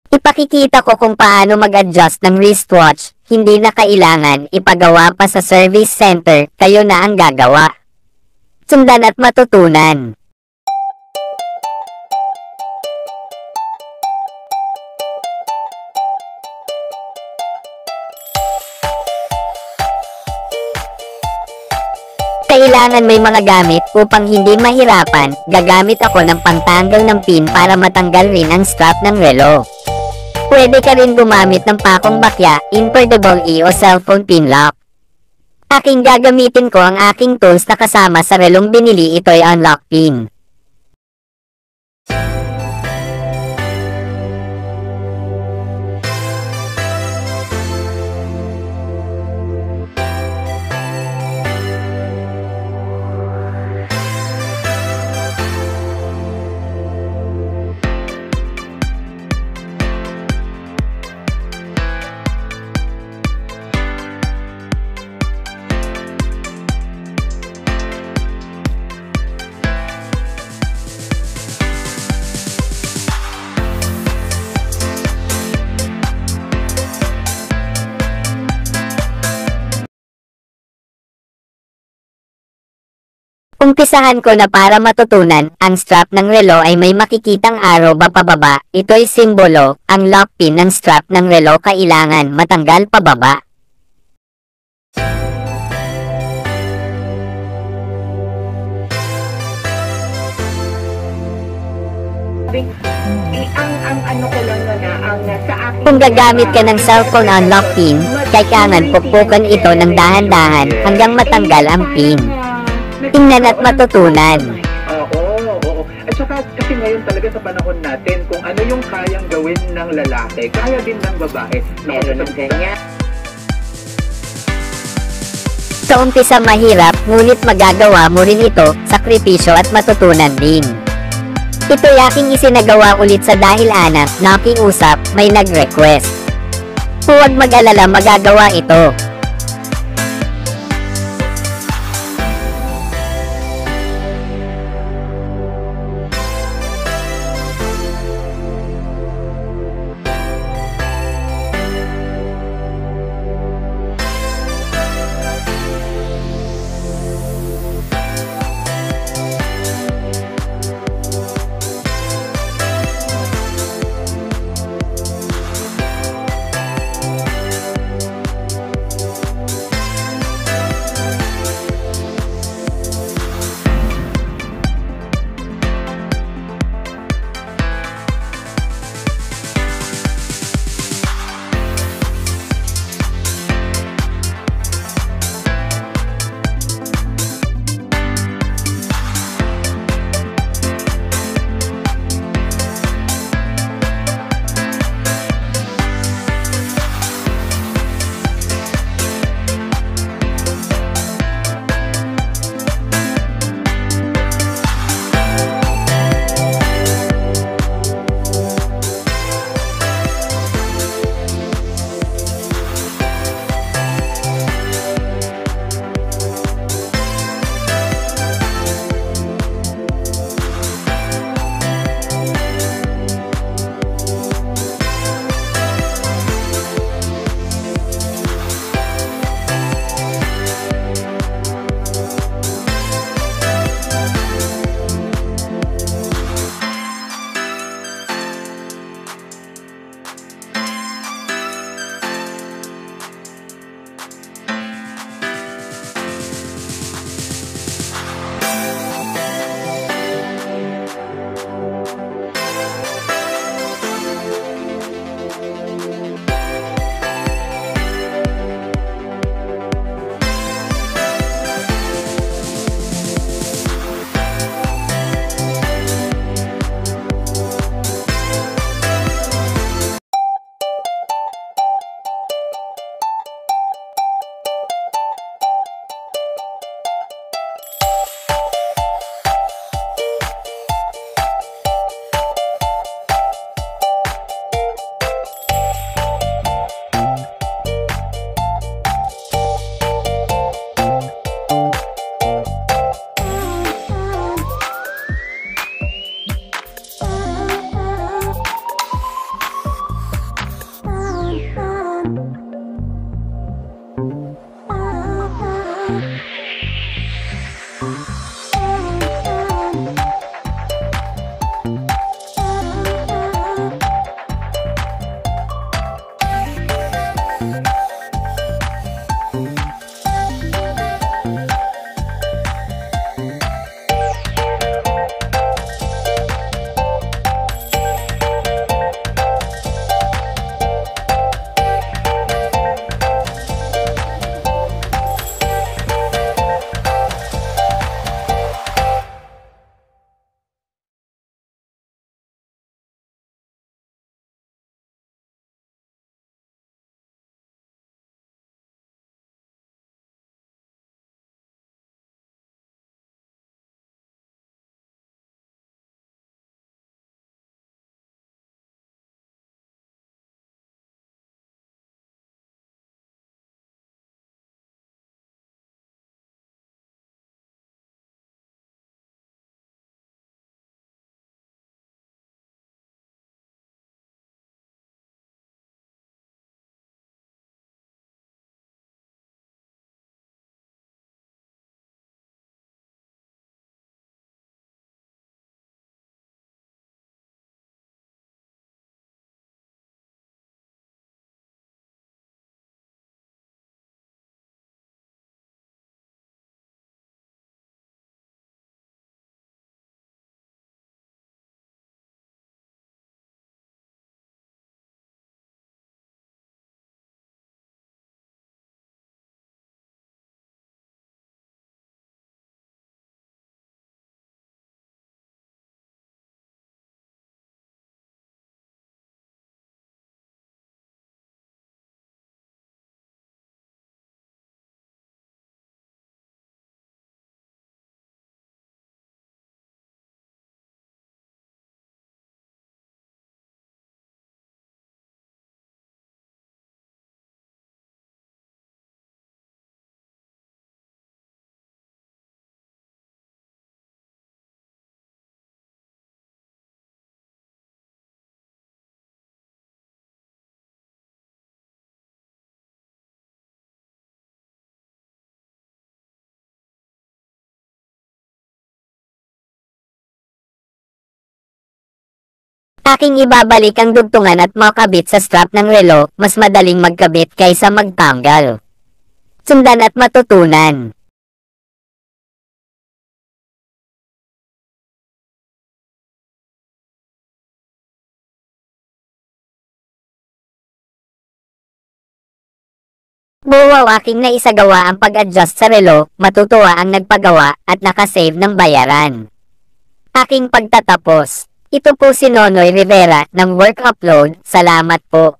Ipakikita ko kung paano mag-adjust ng wristwatch, hindi na kailangan ipagawa pa sa service center, kayo na ang gagawa. Sundan at matutunan. Kailangan may mga gamit upang hindi mahirapan. Gagamit ako ng pangtanggal ng pin para matanggal rin ang strap ng relo. Pwede ka rin gumamit ng pakong bakya, invertible o cellphone pin lock. Aking gagamitin ko ang aking tools na kasama sa relong binili, ito'y unlock pin. Umpisahan ko na para matutunan, ang strap ng relo ay may makikitang arrow pababa. Ito'y simbolo, ang lock pin ng strap ng relo kailangan matanggal pababa. Kung gagamit ka ng cellphone unlock pin, kailangan pukpukan ito ng dahan-dahan hanggang matanggal ang pin. Tingnan at matutunan. Oo. At saka kasi ngayon talaga sa panahon natin, kung ano yung kayang gawin ng lalaki, kaya din ng babae. Meron ng ganyan. Sa umpisa mahirap, ngunit magagawa mo rin ito, sakripisyo at matutunan din. Ito'y aking isinagawa ulit sa dahil anak, nakiusap, may nag-request. Huwag mag-alala, magagawa ito. Aking ibabalik ang dugtungan at makabit sa strap ng relo, mas madaling magkabit kaysa magtanggal. Sundan at matutunan. Buwaw aking naisagawa ang pag-adjust sa relo, matutuwa ang nagpagawa at nakasave ng bayaran. Aking pagtatapos. Ito po si Nonoy Rivera ng Work Upload. Salamat po.